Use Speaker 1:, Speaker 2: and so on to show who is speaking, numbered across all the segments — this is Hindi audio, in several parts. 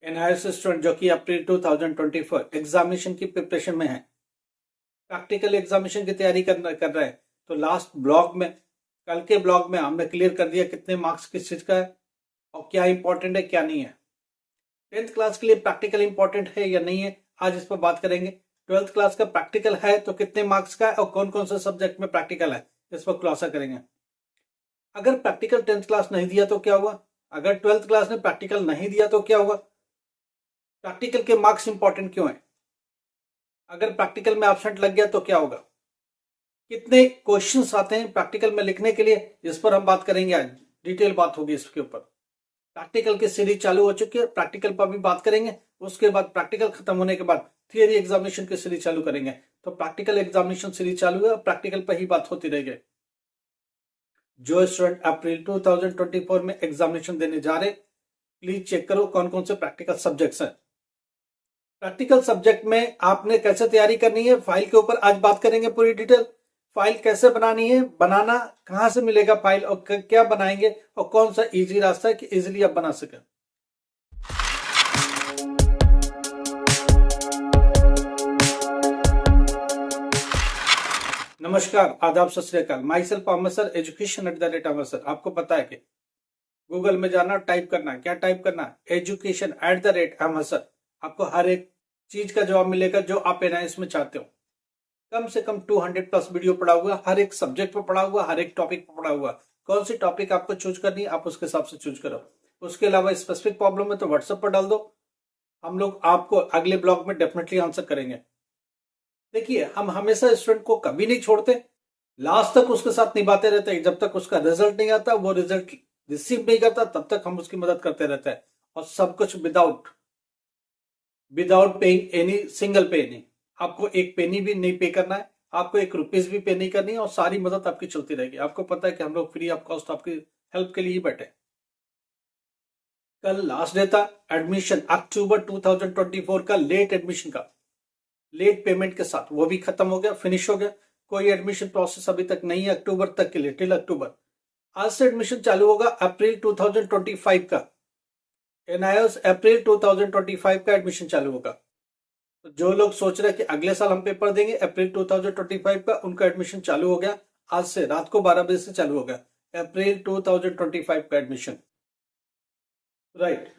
Speaker 1: एनआईएस स्टूडेंट जो कि अप्रैल 2024 एग्जामिनेशन की प्रिपरेशन में है, प्रैक्टिकल एग्जामिनेशन की तैयारी कर रहे हैं, तो लास्ट ब्लॉग में, कल के ब्लॉग में हमने क्लियर कर दिया कितने मार्क्स किस चीज का है और क्या इंपॉर्टेंट है क्या नहीं है। 10th क्लास के लिए प्रैक्टिकल इंपॉर्टेंट है या नहीं है, आज इस पर बात करेंगे। 12th क्लास का प्रैक्टिकल है तो कितने मार्क्स का है और कौन कौन से सब्जेक्ट में प्रैक्टिकल है, इस पर खुलासा करेंगे। अगर प्रैक्टिकल 10th क्लास नहीं दिया तो क्या हुआ, अगर 12th क्लास ने प्रैक्टिकल नहीं दिया तो क्या हुआ, प्रैक्टिकल के मार्क्स इंपॉर्टेंट क्यों है, अगर प्रैक्टिकल में एब्सेंट लग गया तो क्या होगा, कितने क्वेश्चंस आते हैं प्रैक्टिकल में लिखने के लिए, इस पर हम बात करेंगे। आज डिटेल बात होगी इसके ऊपर। प्रैक्टिकल की सीरीज चालू हो चुकी है, प्रैक्टिकल पर भी बात करेंगे। उसके बाद प्रैक्टिकल खत्म होने के बाद थियरी एग्जामिनेशन की सीरीज चालू करेंगे। तो प्रैक्टिकल एग्जामिनेशन सीरीज चालू है और प्रैक्टिकल पर ही बात होती रहेगी। जो स्टूडेंट अप्रैल 2024 में एग्जामिनेशन देने जा रहे, प्लीज चेक करो कौन कौन से प्रैक्टिकल सब्जेक्ट्स हैं। प्रैक्टिकल सब्जेक्ट में आपने कैसे तैयारी करनी है, फाइल के ऊपर आज बात करेंगे पूरी डिटेल। फाइल कैसे बनानी है, बनाना कहां से मिलेगा फाइल और क्या बनाएंगे और कौन सा इजी रास्ता है कि इजीली आप बना सकें। नमस्कार, आदाब, सत श्री अकाल। माई सेल्फ अहमद सर, education@अहमद। आपको पता है कि गूगल में जाना, टाइप करना, क्या टाइप करना, education@अहमद। आपको हर एक चीज का जवाब मिलेगा जो आप एनआईएस में चाहते हो। कम से कम 200 प्लस वीडियो पड़ा हुआ, हर एक सब्जेक्ट पर पड़ा हुआ, हर एक टॉपिक पर पड़ा हुआ। कौन सी टॉपिक आपको चूज करनी है, आप उसके हिसाब से चूज करो। उसके अलावा स्पेसिफिक प्रॉब्लम है तो व्हाट्सएप पर डाल दो, हम लोग आपको अगले ब्लॉग में डेफिनेटली आंसर करेंगे। देखिए, हम हमेशा स्टूडेंट को कभी नहीं छोड़ते, लास्ट तक उसके साथ निभाते रहते हैं। जब तक उसका रिजल्ट नहीं आता, वो रिजल्ट रिसीव नहीं करता, तब तक हम उसकी मदद करते रहते हैं। और सब कुछ without paying any single penny. आपको एक पेनी भी नहीं पे करना है, आपको एक रुपीज भी पे नहीं करनी है और सारी मदद आपकी चलती रहेगी। आपको पता है कि हम लोग फ्री ऑफ कॉस्ट आपकी हेल्प के लिए ही बैठे। कल लास्ट डे था एडमिशन, अक्टूबर 2024 का लेट एडमिशन का, लेट पेमेंट के साथ, वो भी खत्म हो गया, फिनिश हो गया। कोई एडमिशन प्रोसेस अभी तक नहीं है अक्टूबर तक के लिए, टिल अक्टूबर। आज से एडमिशन चालू होगा अप्रैल 2025 का, एनआईएस अप्रैल 2025 का एडमिशन चालू होगा। तो जो लोग सोच रहे हैं कि अगले साल हम पेपर देंगे, अप्रैल 2025 का, उनका एडमिशन चालू हो गया। आज से रात को 12 बजे से चालू हो गया अप्रैल 2025 का एडमिशन। राइट,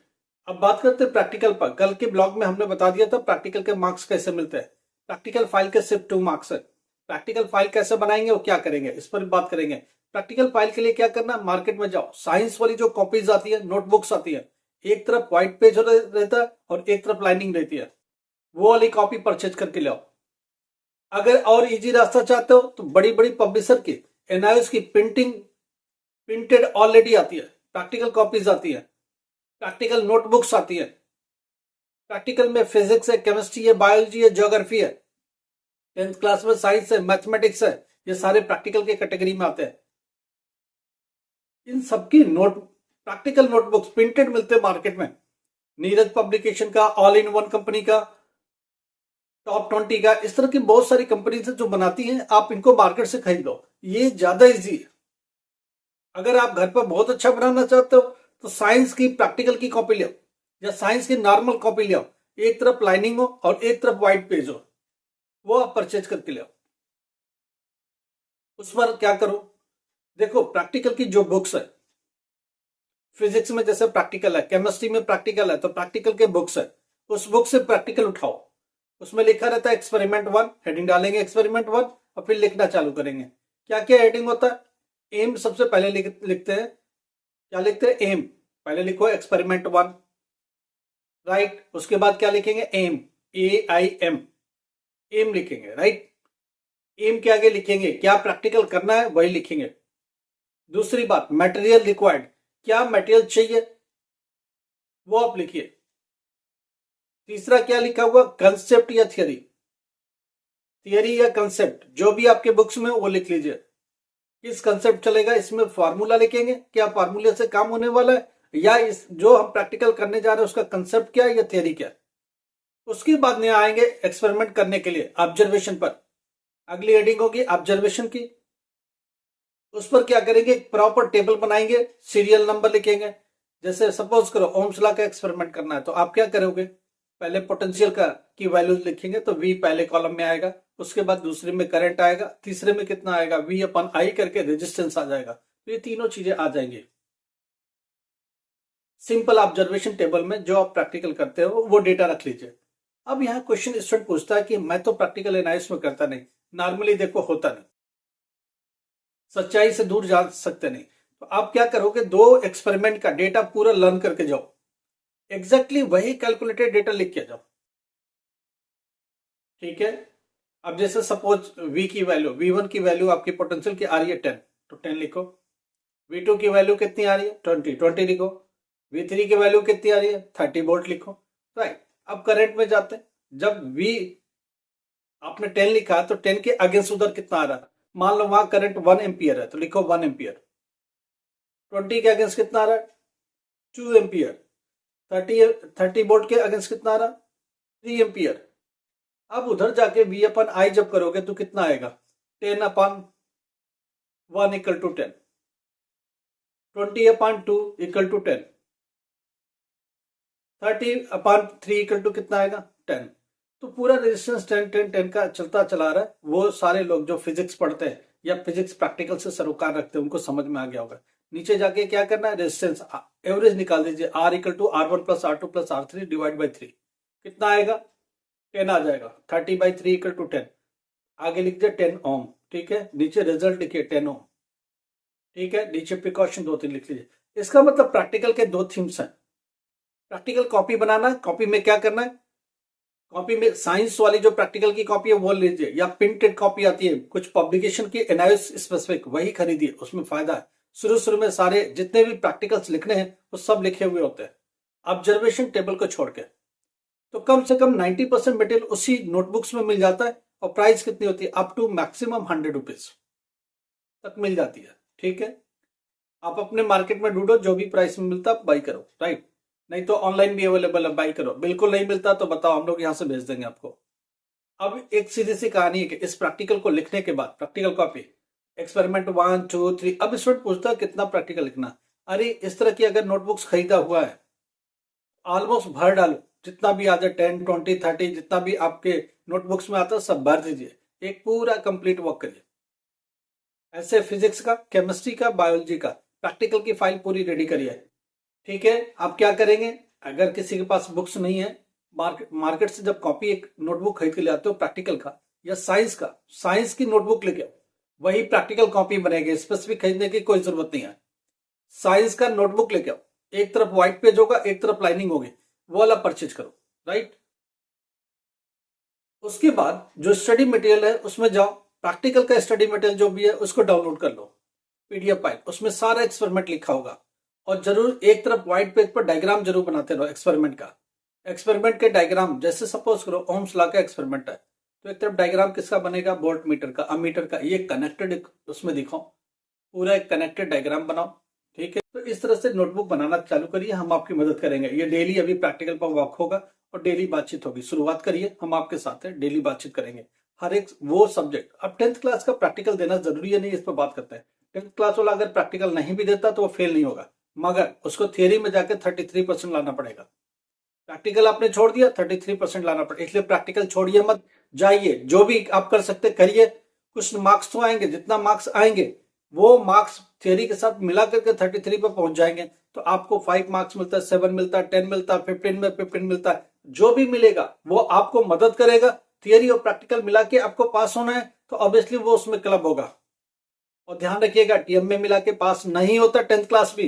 Speaker 1: अब बात करते हैं प्रैक्टिकल पर। कल के ब्लॉग में हमने बता दिया था प्रैक्टिकल के मार्क्स कैसे मिलते हैं। प्रैक्टिकल फाइल के सिर्फ 2 मार्क्स है। प्रैक्टिकल फाइल कैसे बनाएंगे और क्या करेंगे, इस पर बात करेंगे। प्रैक्टिकल फाइल के लिए क्या करना, मार्केट में जाओ, साइंस वाली जो कॉपीज आती है, नोटबुक्स आती है, एक तरफ व्हाइट पेज रहता है और एक तरफ लाइनिंग रहती है, वो वाली कॉपी परचेज करके लाओ। अगर और इजी रास्ता चाहते हो तो बड़ी बड़ी पब्लिशर की एनआईएस की प्रिंटेड ऑलरेडी आती है, प्रैक्टिकल कॉपीज आती है, प्रैक्टिकल नोटबुक्स आती है। प्रैक्टिकल में फिजिक्स है, केमिस्ट्री है, बायोलॉजी है, ज्योग्राफी है, 10th क्लास में साइंस है, मैथमेटिक्स है, ये सारे प्रैक्टिकल के कैटेगरी में आते हैं। इन सबकी प्रैक्टिकल नोटबुक्स प्रिंटेड मिलते हैं मार्केट में। नीरज पब्लिकेशन का, ऑल इन वन कंपनी का, टॉप 20 का, इस तरह की बहुत सारी कंपनीज जो बनाती हैं, आप इनको मार्केट से खरीद लो, ये ज्यादा इजी है। अगर आप घर पर बहुत अच्छा बनाना चाहते हो तो साइंस की प्रैक्टिकल की कॉपी ले आओ या साइंस की नॉर्मल कॉपी ले आओ, एक तरफ लाइनिंग हो और एक तरफ व्हाइट पेज हो, वो आप परचेज करके ले आओ। उस पर क्या करो, देखो प्रैक्टिकल की जो बुक्स है, फिजिक्स में जैसे प्रैक्टिकल है, केमिस्ट्री में प्रैक्टिकल है, तो प्रैक्टिकल के बुक्स है, उस बुक से प्रैक्टिकल उठाओ। उसमें लिखा रहता है एक्सपेरिमेंट 1, हेडिंग डालेंगे एक्सपेरिमेंट 1 और फिर लिखना चालू करेंगे। क्या क्या हेडिंग होता है, एम सबसे पहले लिखते हैं। क्या लिखते हैं, एम, पहले लिखो एक्सपेरिमेंट 1, राइट। उसके बाद क्या लिखेंगे, एम, AIM, एम लिखेंगे, राइट। एम के आगे लिखेंगे क्या प्रैक्टिकल करना है, वही लिखेंगे। दूसरी बात, मटेरियल रिक्वायर्ड, क्या मटेरियल चाहिए वो आप लिखिए। तीसरा क्या लिखा हुआ, कंसेप्ट या थियरी, थियरी या कंसेप्ट, जो भी आपके बुक्स में वो लिख लीजिए। किस कंसेप्ट चलेगा, इसमें फार्मूला लिखेंगे, क्या फार्मूले से काम होने वाला है, या इस जो हम प्रैक्टिकल करने जा रहे हैं उसका कंसेप्ट क्या है या थियरी क्या है। उसके बाद में आएंगे एक्सपेरिमेंट करने के लिए, ऑब्जर्वेशन पर। अगली हेडिंग होगी ऑब्जर्वेशन की। उस पर क्या करेंगे, प्रॉपर टेबल बनाएंगे, सीरियल नंबर लिखेंगे, जैसे सपोज करो ओम्स लॉ का एक्सपेरिमेंट करना है तो आप क्या करोगे, पहले पोटेंशियल का की वैल्यूज लिखेंगे तो V पहले कॉलम में आएगा, उसके बाद दूसरे में करंट आएगा, तीसरे में कितना आएगा V अपन I करके रेजिस्टेंस आ जाएगा। तो ये तीनों चीजें आ जाएंगी सिंपल ऑब्जर्वेशन टेबल में। जो आप प्रैक्टिकल करते हो वो डेटा रख लीजिए। अब यहाँ क्वेश्चन स्टूडेंट पूछता है कि मैं तो प्रैक्टिकल एनालिसिस में करता नहीं, नॉर्मली देखो होता नहीं, सच्चाई से दूर जा सकते नहीं, तो आप क्या करोगे, 2 एक्सपेरिमेंट का डेटा पूरा लर्न करके जाओ, एग्जैक्टली वही कैलकुलेटेड डेटा लिख के जाओ, ठीक है। अब जैसे सपोज V की वैल्यू, V1 की वैल्यू आपकी पोटेंशियल की आ रही है 10, तो 10 लिखो। V2 की वैल्यू कितनी आ रही है 20, 20 लिखो। V3 की वैल्यू कितनी आ रही है 30 वोल्ट लिखो, राइट। अब करंट में जाते हैं, जब V आपने 10 लिखा तो 10 के अगेंस्ट उधर कितना आ रहा है, मान लो वहां करंट 1 एम्पियर है तो लिखो 1 एम्पियर। 20 के अगेंस्ट कितना आ रहा है 2 एम्पियर। 30 वोल्ट के अगेंस्ट कितना आ रहा 3 एम्पियर। अब उधर जाके V अपन I जब करोगे तो कितना आएगा 10 upon 1 equal to 10, 20 upon 2 equal to 10, 30 upon 3 equal to कितना आएगा 10। तो पूरा रेजिस्टेंस 10 10 10 का चलता चला रहा है। वो सारे लोग जो फिजिक्स पढ़ते हैं या फिजिक्स प्रैक्टिकल से सरोकार रखते हैं उनको समझ में आ गया होगा। नीचे जाके क्या करना है, रेजिस्टेंस एवरेज निकाल दीजिए, R equal to R1 plus R2 plus R3 divide by 3 कितना आएगा 10 आ जाएगा। 30 बाई 3 इक्वल टू 10, आगे लिख दिया 10 ओम, ठीक है। नीचे रिजल्ट लिखिए 10 ओम, ठीक है। नीचे प्रिकॉशन 2-3 लिख लीजिए। इसका मतलब प्रैक्टिकल के 2 थीम्स हैं। प्रैक्टिकल कॉपी बनाना है, कॉपी में क्या करना है, कॉपी में साइंस वाली जो प्रैक्टिकल की कॉपी है वो लीजिए, या प्रिंटेड कॉपी आती है कुछ पब्लिकेशन की एनालिसिस स्पेसिफिक, वही खरीदिए, उसमें फायदा है। शुरू में सारे जितने भी प्रैक्टिकल्स लिखने हैं वो सब लिखे हुए होते हैं ऑब्जर्वेशन टेबल को छोड़ के। तो कम से कम 90% मटेरियल उसी नोटबुक्स में मिल जाता है, और प्राइस कितनी होती है अप टू मैक्सिमम 100 रुपीज तक मिल जाती है, ठीक है। आप अपने मार्केट में ढूंढो, जो भी प्राइस में मिलता है बाई करो, राइट। नहीं तो ऑनलाइन भी अवेलेबल है, बाई करो। बिल्कुल नहीं मिलता तो बताओ, हम लोग यहाँ से भेज देंगे आपको। अब एक सीधी सी कहानी है कि इस प्रैक्टिकल को लिखने के बाद प्रैक्टिकल कॉपी एक्सपेरिमेंट 1 2 3, अब स्टूडेंट पूछता है कितना प्रैक्टिकल लिखना। अरे इस तरह की अगर नोटबुक्स खरीदा हुआ है ऑलमोस्ट भर डालो, जितना भी आ जाए 10 20 30 जितना भी आपके नोटबुक्स में आता है सब भर दीजिए, एक पूरा कंप्लीट वर्क करिए। ऐसे फिजिक्स का, केमिस्ट्री का, बायोलॉजी का प्रैक्टिकल की फाइल पूरी रेडी करिए, ठीक है। आप क्या करेंगे, अगर किसी के पास बुक्स नहीं है, मार्केट से जब कॉपी एक नोटबुक खरीद के ले आते हो प्रैक्टिकल का या साइंस का, साइंस की नोटबुक लेके आओ, वही प्रैक्टिकल कॉपी बनेगी, स्पेसिफिक खरीदने की कोई जरूरत नहीं है। साइंस का नोटबुक लेके आओ, एक तरफ व्हाइट पेज होगा एक तरफ लाइनिंग होगी, वो वाला परचेज करो, राइट। उसके बाद जो स्टडी मटेरियल है उसमें जाओ, प्रैक्टिकल का स्टडी मटेरियल जो भी है उसको डाउनलोड कर लो, PDF फाइल, उसमें सारा एक्सपेरिमेंट लिखा होगा। और जरूर एक तरफ व्हाइट पेज पर डायग्राम जरूर बनाते रहो एक्सपेरिमेंट का। एक्सपेरिमेंट के डायग्राम, जैसे सपोज करो ओम्स लॉ का एक्सपेरिमेंट है तो एक तरफ डायग्राम किसका बनेगा, वोल्ट मीटर का, अमीटर का, ये कनेक्टेड उसमें दिखाओ, पूरा एक कनेक्टेड डायग्राम बनाओ, ठीक है। तो इस तरह से नोटबुक बनाना चालू करिए, हम आपकी मदद करेंगे। ये डेली अभी प्रैक्टिकल पर वर्क होगा और डेली बातचीत होगी। शुरुआत करिए, हम आपके साथ हैं, डेली बातचीत करेंगे हर एक वो सब्जेक्ट। अब 10th क्लास का प्रैक्टिकल देना जरूरी है नहीं, इस पर बात करते हैं। 10th क्लास वाला अगर प्रैक्टिकल नहीं भी देता तो वो फेल नहीं होगा, मगर उसको थियरी में जाकर 33% लाना पड़ेगा। प्रैक्टिकल आपने छोड़ दिया 33% लाना पड़ेगा, इसलिए प्रैक्टिकल छोड़िए मत, जाइए, जो भी आप कर सकते करिए। कुछ मार्क्स तो आएंगे, जितना मार्क्स आएंगे वो मार्क्स थियरी के साथ मिला करके 33 पे पहुंच जाएंगे। तो आपको 5 मार्क्स मिलता है, 7 मिलता है, 10 मिलता है, 15 में 15 मिलता है, जो भी मिलेगा वो आपको मदद करेगा। थियरी और प्रैक्टिकल मिला के आपको पास होना है तो ऑब्वियसली वो उसमें क्लब होगा। और ध्यान रखिएगा, टीएम में मिला के पास नहीं होता 10th क्लास भी,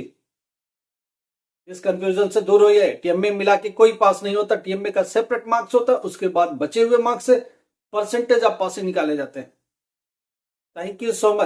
Speaker 1: इस कंफ्यूजन से दूर होइए। टीएम में मिला के कोई पास नहीं होता, टीएम में का सेपरेट मार्क्स होता है, उसके बाद बचे हुए मार्क्स से परसेंटेज आप पास से निकाले जाते हैं। Thank you so much.